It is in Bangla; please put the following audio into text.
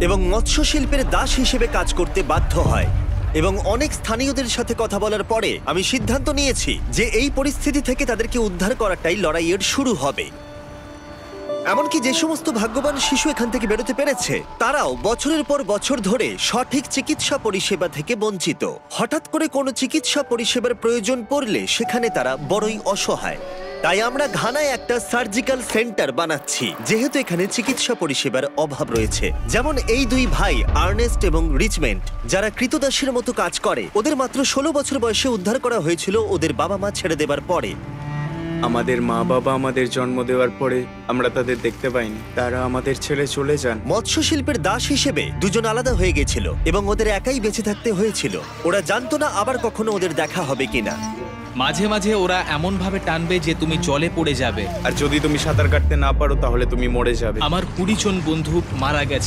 এবং মৎস্য শিল্পের দাস হিসেবে কাজ করতে বাধ্য হয়। এবং অনেক স্থানীয়দের সাথে কথা বলার পরে আমি সিদ্ধান্ত নিয়েছি যে এই পরিস্থিতি থেকে তাদেরকে উদ্ধার করাটাই লড়াইয়ের শুরু হবে। এমনকি যে সমস্ত ভাগ্যবান শিশু এখান থেকে বেরোতে পেরেছে তারাও বছরের পর বছর ধরে সঠিক চিকিৎসা পরিষেবা থেকে বঞ্চিত। হঠাৎ করে কোনো চিকিৎসা পরিষেবার প্রয়োজন পড়লে সেখানে তারা বড়ই অসহায়। তাই আমরা ঘানায় একটা সার্জিক্যাল সেন্টার বানাচ্ছি, যেহেতু এখানে চিকিৎসা পরিষেবার অভাব রয়েছে। যেমন এই দুই ভাই আর্নেস্ট এবং রিচমেন্ড, যারা কৃতদাসের মতো কাজ করে। ওদের মাত্র 16 বছর বয়সে উদ্ধার করা হয়েছিল ওদের বাবা মা ছেড়ে দেবার পরে। আমাদের মা বাবা আমাদের জন্ম দেওয়ার পরে আমরা তাদের দেখতে পাইনি, তারা আমাদের ছেড়ে চলে যান। মৎস্য শিল্পের দাস হিসেবে দুজন আলাদা হয়ে গেছিল এবং ওদের একাই বেঁচে থাকতে হয়েছিল। ওরা জানতো না আবার কখনো ওদের দেখা হবে কিনা। মাঝে মাঝে ওরা এমন ভাবে টানবে যে তুমি জলে পড়ে যাবে। আর যদি তুমি সাঁতার কাটতে না পারো তাহলে তুমি মরে যাবে। আমার 20 জন বন্ধু মারা গেছে